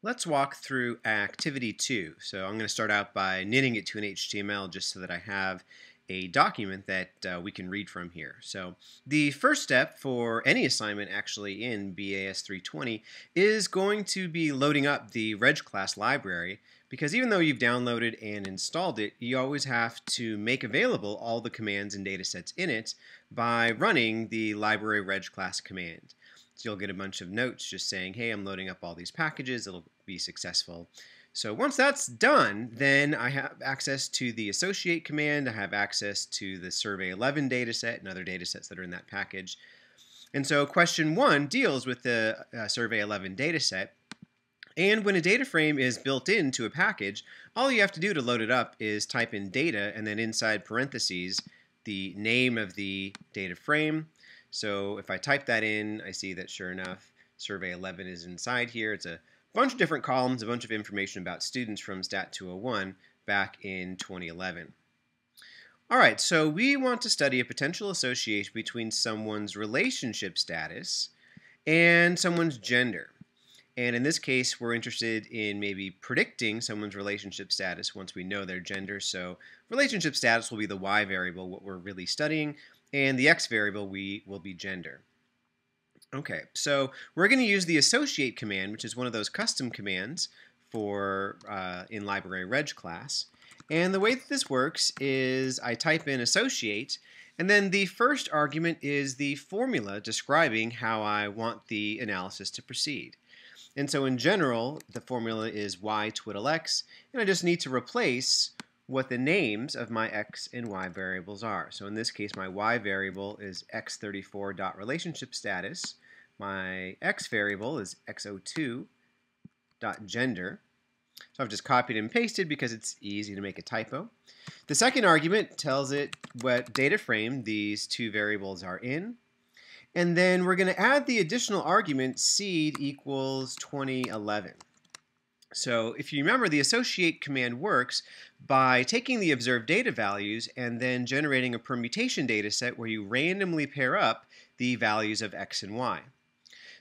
Let's walk through activity 2. So I'm going to start out by knitting it to an HTML just so that I have a document that we can read from here. So the first step for any assignment actually in BAS 320 is going to be loading up the Reg class library, because even though you've downloaded and installed it, you always have to make available all the commands and datasets in it by running the library reg class command. So you'll get a bunch of notes just saying, hey, I'm loading up all these packages. It'll be successful. So once that's done, then I have access to the associate command. I have access to the survey 11 dataset and other datasets that are in that package. And so question 1 deals with the survey 11 dataset. And when a data frame is built into a package, all you have to do to load it up is type in data and then inside parentheses the name of the data frame. So if I type that in, I see that sure enough, survey 11 is inside here. It's a bunch of different columns, a bunch of information about students from Stat 201 back in 2011. All right, so we want to study a potential association between someone's relationship status and someone's gender. And in this case, we're interested in maybe predicting someone's relationship status once we know their gender. So relationship status will be the Y variable, what we're really studying, and the X variable will be gender. Okay, so we're going to use the associate command, which is one of those custom commands for in library reg class. And the way that this works is I type in associate, and then the first argument is the formula describing how I want the analysis to proceed. And so in general, the formula is y twiddle x, and I just need to replace what the names of my x and y variables are. So in this case, my y variable is x34.relationshipStatus. My x variable is x02.gender. So I've just copied and pasted because it's easy to make a typo. The second argument tells it what data frame these two variables are in. And then we're going to add the additional argument seed equals 2011. So if you remember, the associate command works by taking the observed data values and then generating a permutation data set where you randomly pair up the values of x and y.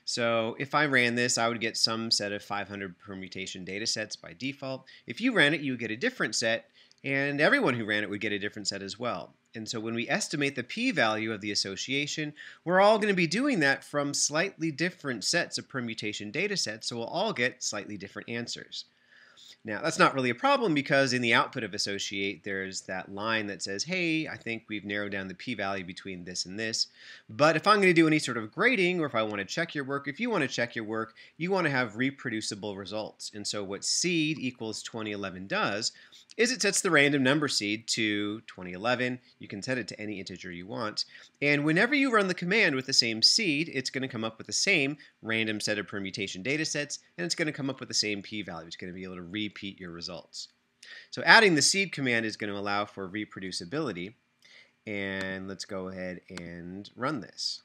So if I ran this, I would get some set of 500 permutation data sets by default. If you ran it, you would get a different set, and everyone who ran it would get a different set as well. And so when we estimate the p-value of the association, we're all going to be doing that from slightly different sets of permutation data sets, so we'll all get slightly different answers. Now, that's not really a problem because in the output of associate, there's that line that says, hey, I think we've narrowed down the p-value between this and this. But if I'm going to do any sort of grading, or if I want to check your work, if you want to check your work, you want to have reproducible results. And so what seed equals 2011 does is it sets the random number seed to 2011. You can set it to any integer you want. And whenever you run the command with the same seed, it's going to come up with the same random set of permutation data sets, and it's going to come up with the same p-value. It's going to be able to repeat your results. So adding the seed command is going to allow for reproducibility. And let's go ahead and run this.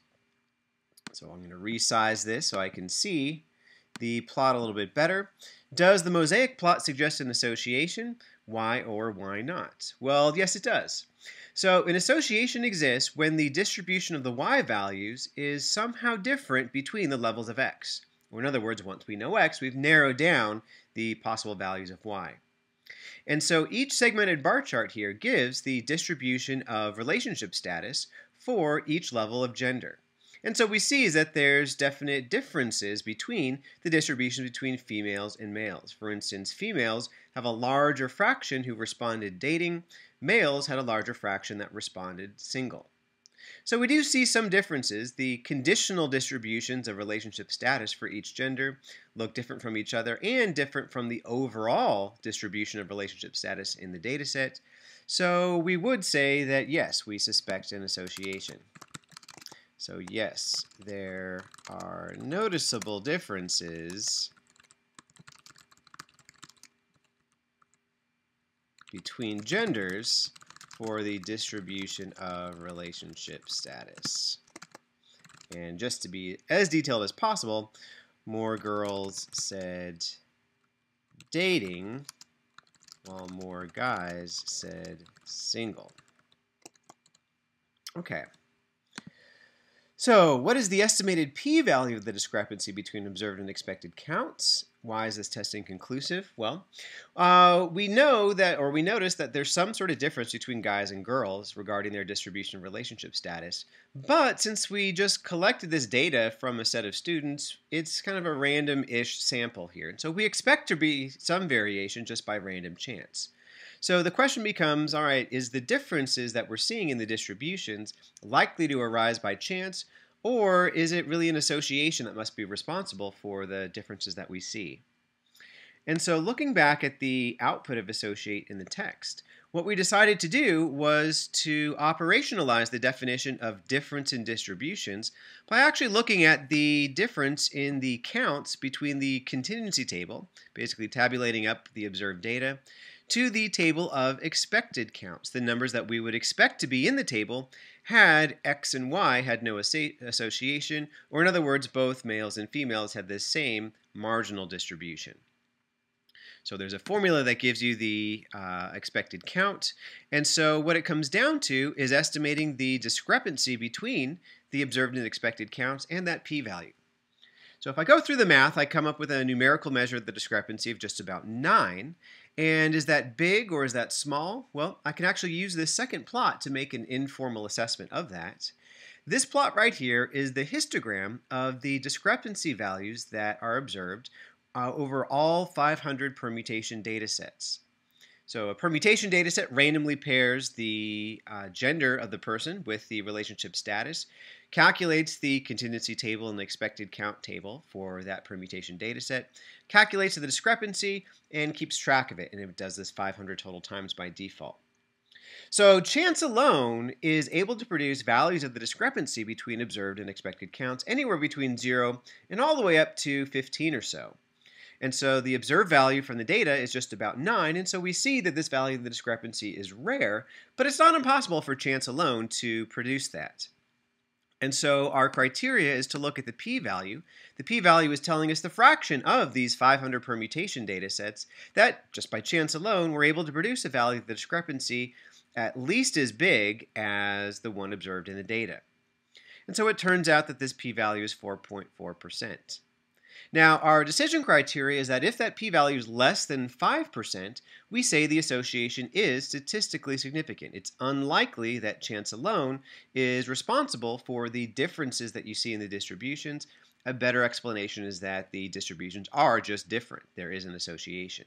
So I'm going to resize this so I can see the plot a little bit better. Does the Mosaic plot suggest an association? Why or why not? Well, yes, it does. So an association exists when the distribution of the y values is somehow different between the levels of x. Or in other words, once we know x, we've narrowed down the possible values of y. And so each segmented bar chart here gives the distribution of relationship status for each level of gender. And so we see that there's definite differences between the distribution between females and males. For instance, females have a larger fraction who responded dating. Males had a larger fraction that responded single. So we do see some differences. The conditional distributions of relationship status for each gender look different from each other and different from the overall distribution of relationship status in the data set. So we would say that yes, we suspect an association. So yes, there are noticeable differences between genders for the distribution of relationship status. And just to be as detailed as possible, more girls said dating, while more guys said single. Okay. So what is the estimated p-value of the discrepancy between observed and expected counts? Why is this test inconclusive? Well, we know that, or we notice that there's some sort of difference between guys and girls regarding their distribution of relationship status. But since we just collected this data from a set of students, it's kind of a random-ish sample here. And so we expect to be some variation just by random chance. So the question becomes, all right, is the differences that we're seeing in the distributions likely to arise by chance, or is it really an association that must be responsible for the differences that we see? And so looking back at the output of associate in the text, what we decided to do was to operationalize the definition of difference in distributions by actually looking at the difference in the counts between the contingency table, basically tabulating up the observed data, to the table of expected counts, the numbers that we would expect to be in the table had X and Y had no association, or in other words, both males and females had the same marginal distribution. So there's a formula that gives you the expected count, and so what it comes down to is estimating the discrepancy between the observed and expected counts and that p-value. So if I go through the math, I come up with a numerical measure of the discrepancy of just about 9. And is that big or is that small? Well, I can actually use this second plot to make an informal assessment of that. This plot right here is the histogram of the discrepancy values that are observed over all 500 permutation data sets. So a permutation data set randomly pairs the gender of the person with the relationship status, calculates the contingency table and the expected count table for that permutation data set, calculates the discrepancy, and keeps track of it. And it does this 500 total times by default. So chance alone is able to produce values of the discrepancy between observed and expected counts anywhere between 0 and all the way up to 15 or so. And so the observed value from the data is just about 9, and so we see that this value of the discrepancy is rare, but it's not impossible for chance alone to produce that. And so our criteria is to look at the p-value. The p-value is telling us the fraction of these 500 permutation data sets that, just by chance alone, we're able to produce a value of the discrepancy at least as big as the one observed in the data. And so it turns out that this p-value is 4.4%. Now, our decision criteria is that if that p-value is less than 5%, we say the association is statistically significant. It's unlikely that chance alone is responsible for the differences that you see in the distributions. A better explanation is that the distributions are just different. There is an association.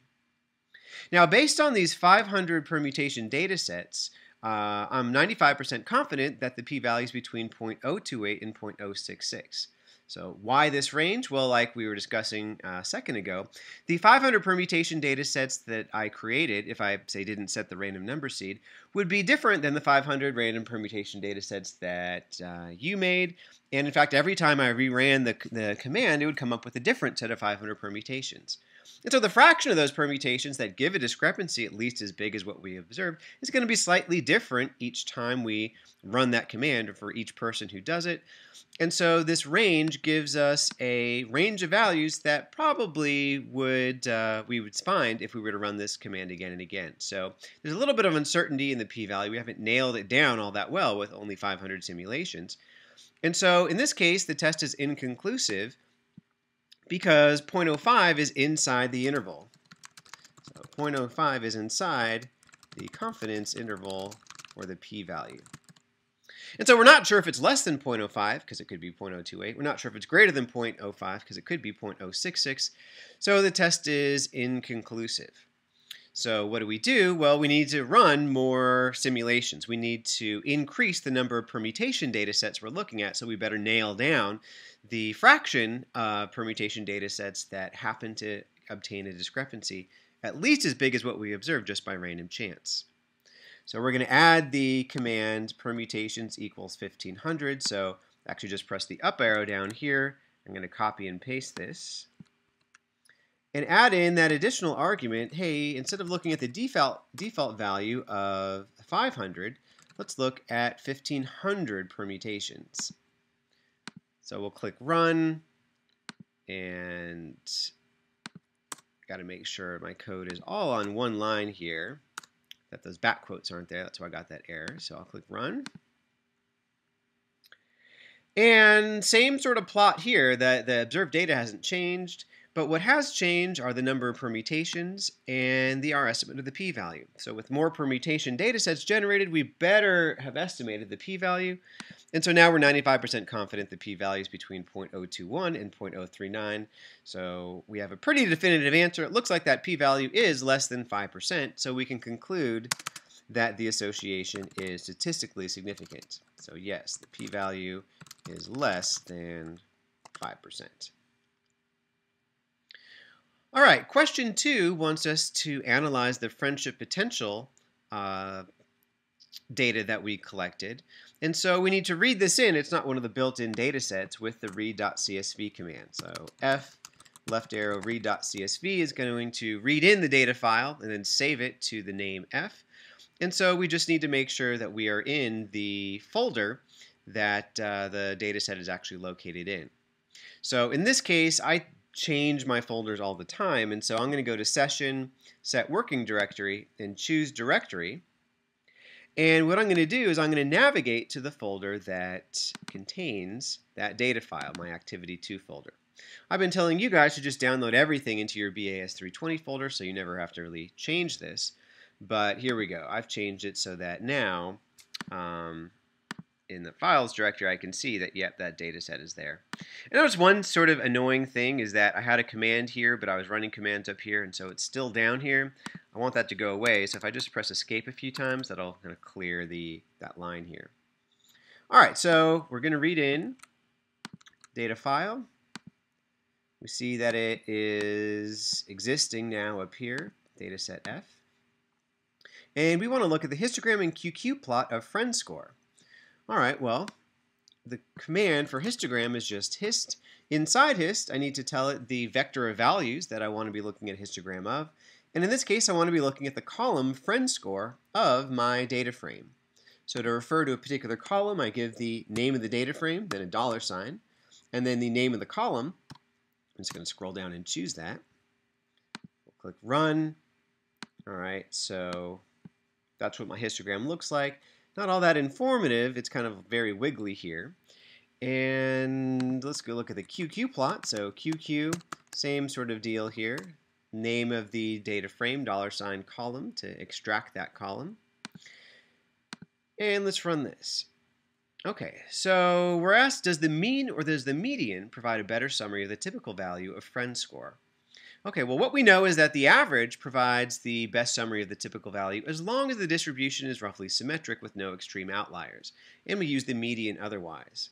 Now, based on these 500 permutation data sets, I'm 95% confident that the p-value is between 0.028 and 0.066. So why this range? Well, like we were discussing a second ago, the 500 permutation data sets that I created, if I, say, didn't set the random number seed, would be different than the 500 random permutation data sets that you made. And in fact, every time I reran the command, it would come up with a different set of 500 permutations. And so the fraction of those permutations that give a discrepancy at least as big as what we observed is going to be slightly different each time we run that command or for each person who does it. And so this range gives us a range of values that probably we would find if we were to run this command again and again. So there's a little bit of uncertainty in the p-value. We haven't nailed it down all that well with only 500 simulations. And so in this case, the test is inconclusive because 0.05 is inside the interval. So 0.05 is inside the confidence interval for the p-value. And so we're not sure if it's less than 0.05 because it could be 0.028. We're not sure if it's greater than 0.05 because it could be 0.066. So the test is inconclusive. So what do? Well, we need to run more simulations. We need to increase the number of permutation data sets we're looking at, so we better nail down the fraction of permutation data sets that happen to obtain a discrepancy at least as big as what we observed just by random chance. So we're going to add the command permutations equals 1500. So actually just press the up arrow down here. I'm going to copy and paste this. And add in that additional argument, hey, instead of looking at the default value of 500, let's look at 1500 permutations. So we'll click run, and got to make sure my code is all on one line here, that those back quotes aren't there. That's why I got that error. So I'll click run. And same sort of plot here, that the observed data hasn't changed. But what has changed are the number of permutations and our estimate of the p-value. So with more permutation data sets generated, we better have estimated the p-value. And so now we're 95% confident the p-value is between 0.021 and 0.039. So we have a pretty definitive answer. It looks like that p-value is less than 5%. So we can conclude that the association is statistically significant. So yes, the p-value is less than 5%. All right, question 2 wants us to analyze the friendship potential data that we collected. And so we need to read this in. It's not one of the built-in data sets with the read.csv command. So f left arrow read.csv is going to read in the data file and then save it to the name f. And so we just need to make sure that we are in the folder that the data set is actually located in. So in this case, I change my folders all the time, and so I'm going to go to Session, Set Working Directory, and choose Directory. And what I'm going to do is I'm going to navigate to the folder that contains that data file, my Activity2 folder. I've been telling you guys to just download everything into your BAS320 folder so you never have to really change this. But here we go. I've changed it so that now in the Files directory I can see that, yep, that data set is there. And there's one sort of annoying thing is that I had a command here, but I was running commands up here, and so it's still down here. I want that to go away, so if I just press Escape a few times, that'll kind of clear that line here. All right, so we're going to read in data file. We see that it is existing now up here, dataset F. And we want to look at the histogram and QQ plot of friend score. All right, well, the command for histogram is just hist. Inside hist, I need to tell it the vector of values that I want to be looking at histogram of. And in this case, I want to be looking at the column friend score of my data frame. So to refer to a particular column, I give the name of the data frame, then a $, and then the name of the column. I'm just going to scroll down and choose that. We'll click Run. All right, so that's what my histogram looks like. Not all that informative. It's kind of very wiggly here. And let's go look at the QQ plot. So QQ, same sort of deal here. Name of the data frame, $ column to extract that column. And let's run this. Okay, so we're asked, does the mean or does the median provide a better summary of the typical value of friend score? Okay, well, what we know is that the average provides the best summary of the typical value as long as the distribution is roughly symmetric with no extreme outliers, and we use the median otherwise.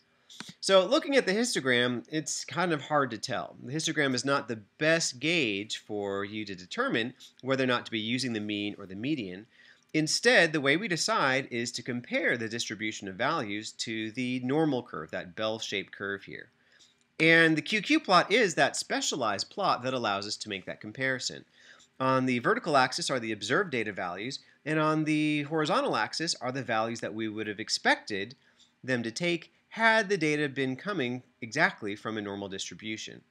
So looking at the histogram, it's kind of hard to tell. The histogram is not the best gauge for you to determine whether or not to be using the mean or the median. Instead, the way we decide is to compare the distribution of values to the normal curve, that bell-shaped curve here. And the QQ plot is that specialized plot that allows us to make that comparison. On the vertical axis are the observed data values, and on the horizontal axis are the values that we would have expected them to take had the data been coming exactly from a normal distribution.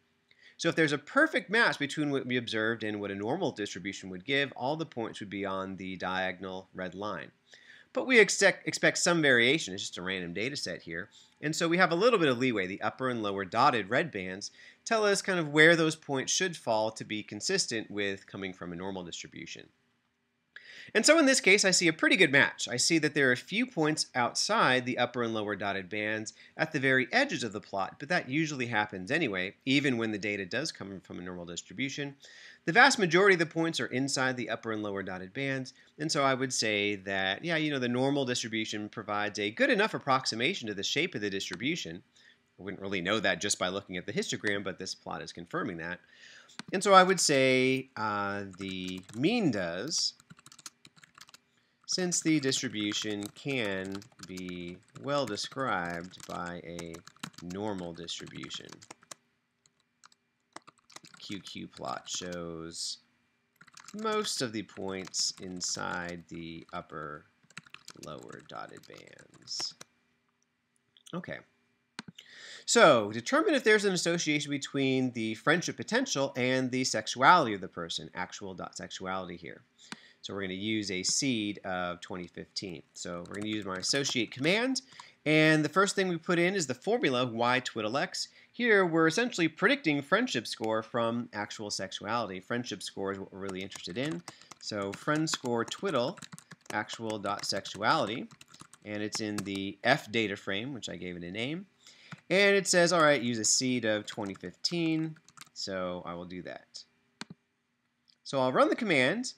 So if there's a perfect match between what we observed and what a normal distribution would give, all the points would be on the diagonal red line. But we expect some variation. It's just a random data set here. And so we have a little bit of leeway. The upper and lower dotted red bands tell us kind of where those points should fall to be consistent with coming from a normal distribution. And so in this case, I see a pretty good match. I see that there are a few points outside the upper and lower dotted bands at the very edges of the plot, but that usually happens anyway, even when the data does come from a normal distribution. The vast majority of the points are inside the upper and lower dotted bands, and so I would say that, yeah, the normal distribution provides a good enough approximation to the shape of the distribution. I wouldn't really know that just by looking at the histogram, but this plot is confirming that. And so I would say the mean does, since the distribution can be well described by a normal distribution. QQ plot shows most of the points inside the upper lower dotted bands. Okay. So, determine if there's an association between the friendship potential and the sexuality of the person, actual.sexuality here. So we're going to use a seed of 2015. So we're going to use my associate command. And the first thing we put in is the formula y twiddle x. Here, we're essentially predicting friendship score from actual sexuality. Friendship score is what we're really interested in. So friend score twiddle actual.sexuality, and it's in the F data frame, which I gave it a name. And it says, all right, use a seed of 2015, so I will do that. So I'll run the command,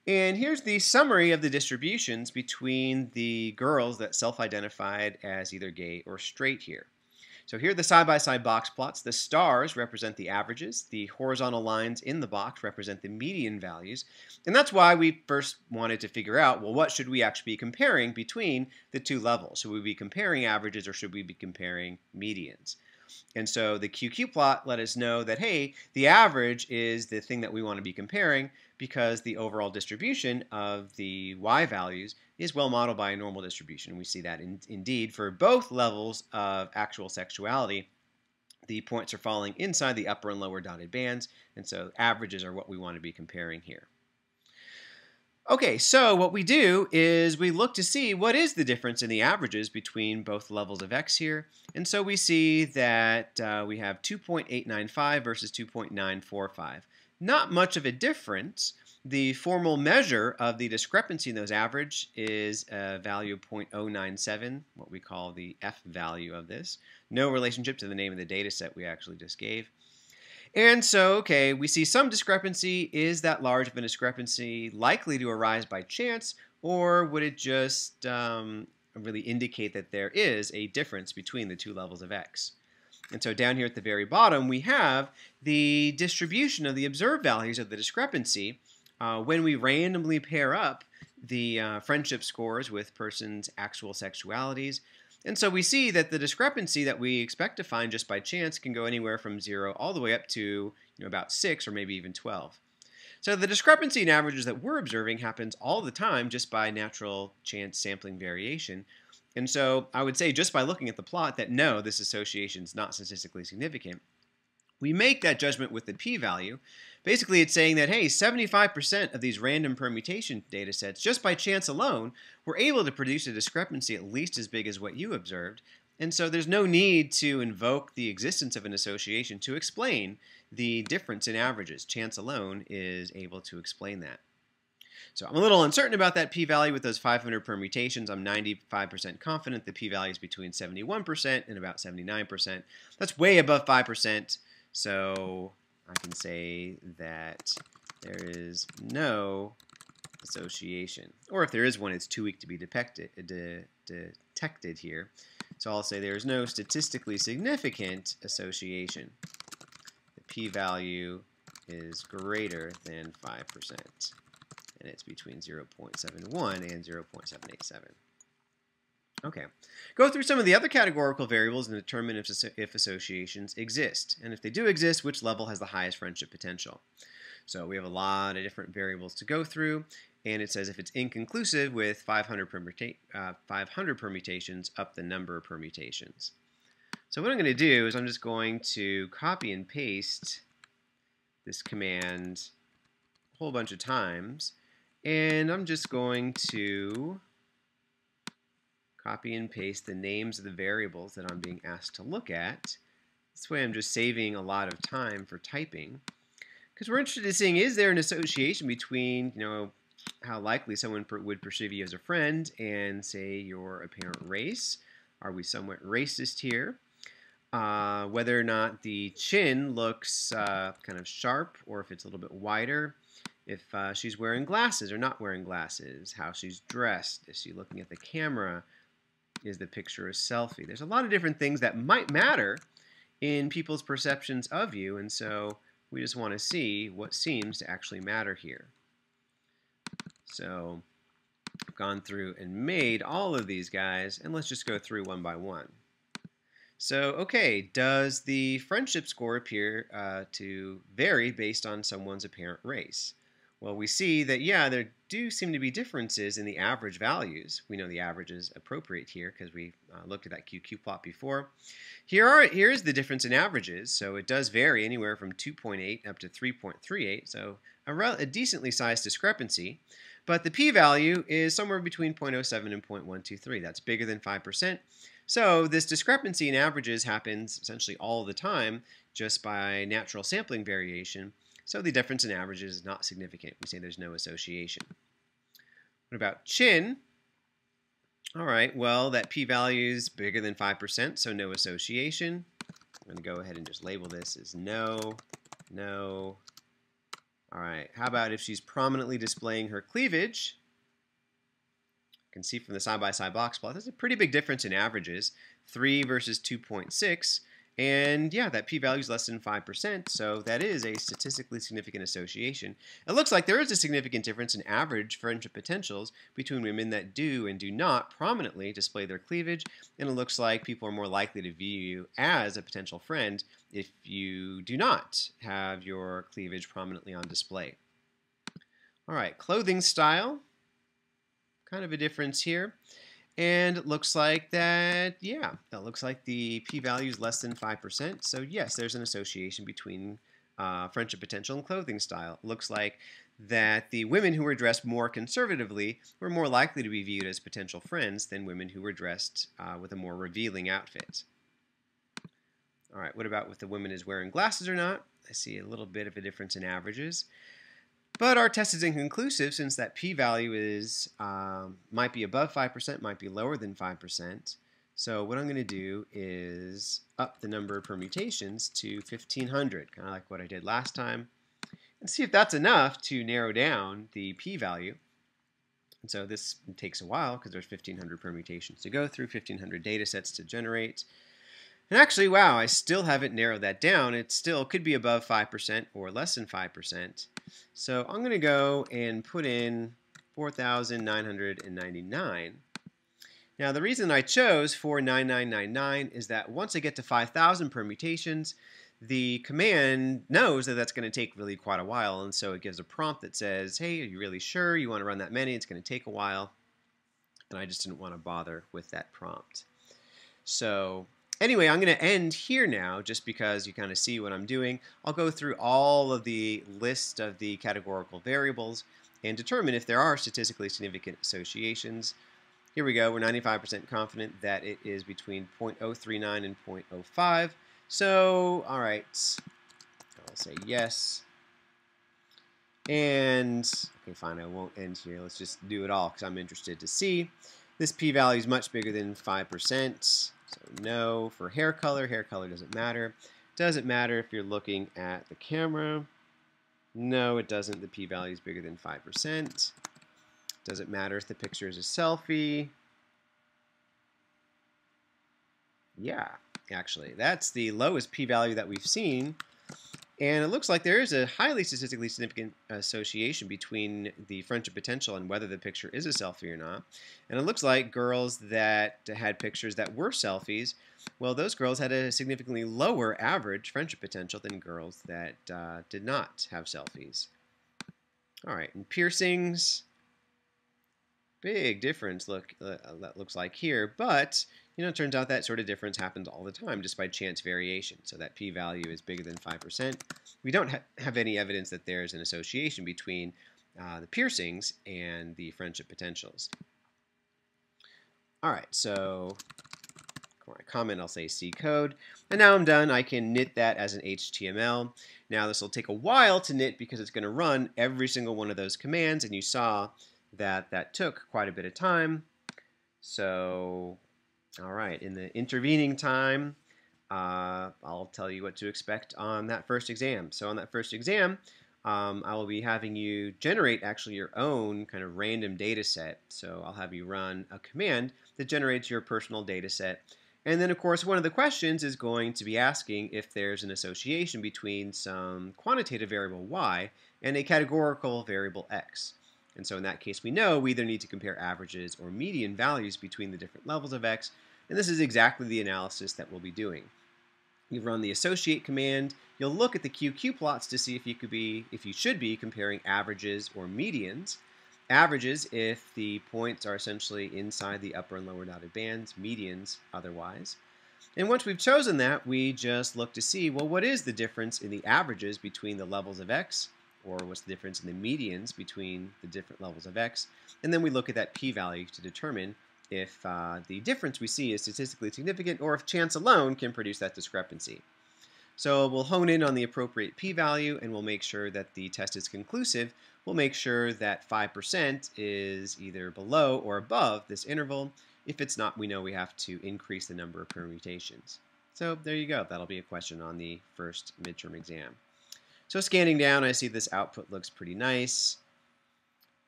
and here's the summary of the distributions between the girls that self-identified as either gay or straight here. So here are the side-by-side box plots. The stars represent the averages. The horizontal lines in the box represent the median values. And that's why we first wanted to figure out, well, what should we actually be comparing between the two levels? Should we be comparing averages or should we be comparing medians? And so the QQ plot let us know that, hey, the average is the thing that we want to be comparing because the overall distribution of the y values is well modeled by a normal distribution. We see that indeed for both levels of actual sexuality. The points are falling inside the upper and lower dotted bands, and so averages are what we want to be comparing here. Okay, so what we do is we look to see what is the difference in the averages between both levels of x here. And so we see that we have 2.895 versus 2.945. Not much of a difference. The formal measure of the discrepancy in those average is a value of 0.097, what we call the F value of this. No relationship to the name of the data set we actually just gave. And so, okay, we see some discrepancy. Is that large of a discrepancy likely to arise by chance, or would it just really indicate that there is a difference between the two levels of x? And so down here at the very bottom, we have the distribution of the observed values of the discrepancy when we randomly pair up the friendship scores with persons' actual sexualities. And so we see that the discrepancy that we expect to find just by chance can go anywhere from 0 all the way up to about 6 or maybe even 12. So the discrepancy in averages that we're observing happens all the time just by natural chance sampling variation. And so I would say just by looking at the plot that no, this association is not statistically significant. We make that judgment with the p-value. Basically, it's saying that, hey, 75% of these random permutation data sets, just by chance alone, were able to produce a discrepancy at least as big as what you observed. And so there's no need to invoke the existence of an association to explain the difference in averages. Chance alone is able to explain that. So I'm a little uncertain about that p-value with those 500 permutations. I'm 95% confident the p-value is between 71% and about 79%. That's way above 5%. So I can say that there is no association. Or if there is one, it's too weak to be detected here. So I'll say there is no statistically significant association. The p-value is greater than 5%. And it's between 0.71 and 0.787. Okay, go through some of the other categorical variables and determine if associations exist. And if they do exist, which level has the highest friendship potential. So we have a lot of different variables to go through. And it says if it's inconclusive with 500 permutations, up the number of permutations. So what I'm going to do is I'm just going to copy and paste this command a whole bunch of times. And I'm just going to copy and paste the names of the variables that I'm being asked to look at. This way I'm just saving a lot of time for typing. Because we're interested in seeing, is there an association between, how likely someone would perceive you as a friend and, say, your apparent race? Are we somewhat racist here? Whether or not the chin looks kind of sharp or if it's a little bit wider. If she's wearing glasses or not wearing glasses. How she's dressed. Is she looking at the camera? Is the picture a selfie? There's a lot of different things that might matter in people's perceptions of you, and so we just want to see what seems to actually matter here. So I've gone through and made all of these guys, and let's just go through one by one. So, okay, does the friendship score appear to vary based on someone's apparent race? Well, we see that, yeah, there do seem to be differences in the average values. We know the average is appropriate here because we looked at that QQ plot before. Here's the difference in averages. So it does vary anywhere from 2.8 up to 3.38. So a decently sized discrepancy. But the p-value is somewhere between 0.07 and 0.123. That's bigger than 5%. So this discrepancy in averages happens essentially all the time just by natural sampling variation. So the difference in averages is not significant. We say there's no association. What about chin? All right, well, that p-value is bigger than 5%, so no association. I'm going to go ahead and just label this as no, no. All right, how about if she's prominently displaying her cleavage? You can see from the side-by-side box plot, there's a pretty big difference in averages, 3 versus 2.6. And yeah, that p-value is less than 5%, so that is a statistically significant association. It looks like there is a significant difference in average friendship potentials between women that do and do not prominently display their cleavage, and it looks like people are more likely to view you as a potential friend if you do not have your cleavage prominently on display. All right, clothing style, kind of a difference here. And it looks like that, yeah, that looks like the p-value is less than 5%. So yes, there's an association between friendship potential and clothing style. It looks like that the women who were dressed more conservatively were more likely to be viewed as potential friends than women who were dressed with a more revealing outfit. All right, what about if the woman is wearing glasses or not? I see a little bit of a difference in averages. But our test is inconclusive since that p-value is might be above 5%, might be lower than 5%. So what I'm going to do is up the number of permutations to 1,500, kind of like what I did last time, and see if that's enough to narrow down the p-value. And so this takes a while because there's 1,500 permutations to go through, 1,500 data sets to generate. And actually, wow, I still haven't narrowed that down. It still could be above 5% or less than 5%. So I'm going to go and put in 4,999. Now, the reason I chose 49999 is that once I get to 5,000 permutations, the command knows that that's going to take really quite a while. And so it gives a prompt that says, hey, are you really sure you want to run that many? It's going to take a while. And I just didn't want to bother with that prompt. So anyway, I'm going to end here now just because you kind of see what I'm doing. I'll go through all of the list of the categorical variables and determine if there are statistically significant associations. Here we go. We're 95% confident that it is between 0.039 and 0.05. So, all right, I'll say yes. And, okay, fine, I won't end here. Let's just do it all because I'm interested to see. This p-value is much bigger than 5%. So no. For hair color doesn't matter. Doesn't matter if you're looking at the camera. No, it doesn't. The p-value is bigger than 5%. Doesn't matter if the picture is a selfie. Yeah, actually, that's the lowest p-value that we've seen. And it looks like there is a highly statistically significant association between the friendship potential and whether the picture is a selfie or not. And it looks like girls that had pictures that were selfies, well, those girls had a significantly lower average friendship potential than girls that did not have selfies. All right, and piercings, big difference that looks like here, but it turns out that sort of difference happens all the time just by chance variation. So that p-value is bigger than 5%. We don't have any evidence that there's an association between the piercings and the friendship potentials. All right, so for my comment, I'll say C code. And now I'm done. I can knit that as an HTML. Now this will take a while to knit because it's going to run every single one of those commands, and you saw that that took quite a bit of time. So all right, in the intervening time, I'll tell you what to expect on that first exam. So on that first exam, I will be having you generate actually your own kind of random data set. So I'll have you run a command that generates your personal data set. And then, of course, one of the questions is going to be asking if there's an association between some quantitative variable y and a categorical variable x. And so in that case, we know we either need to compare averages or median values between the different levels of x. And this is exactly the analysis that we'll be doing. You run the associate command. You'll look at the QQ plots to see if you should be comparing averages or medians. Averages if the points are essentially inside the upper and lower dotted bands, medians otherwise. And once we've chosen that, we just look to see, well, what is the difference in the averages between the levels of x, or what's the difference in the medians between the different levels of x, and then we look at that p-value to determine if the difference we see is statistically significant or if chance alone can produce that discrepancy. So we'll hone in on the appropriate p-value and we'll make sure that the test is conclusive. We'll make sure that 5% is either below or above this interval. If it's not, we know we have to increase the number of permutations. So there you go. That'll be a question on the first midterm exam. So scanning down, I see this output looks pretty nice.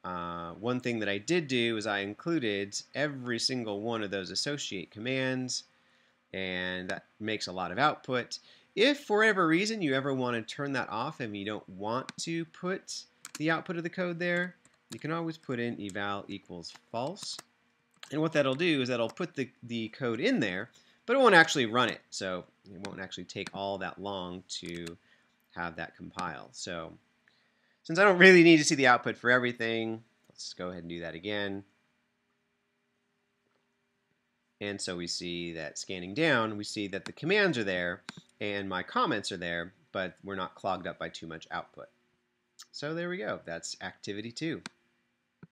One thing that I did do is I included every single one of those associate commands, and that makes a lot of output. If for whatever reason you ever want to turn that off and you don't want to put the output of the code there, you can always put in eval equals false. And what that'll do is that'll put the code in there, but it won't actually run it. So it won't actually take all that long to have that compile. So since I don't really need to see the output for everything, let's go ahead and do that again. And so we see that scanning down, we see that the commands are there and my comments are there, but we're not clogged up by too much output. So there we go. That's activity 2.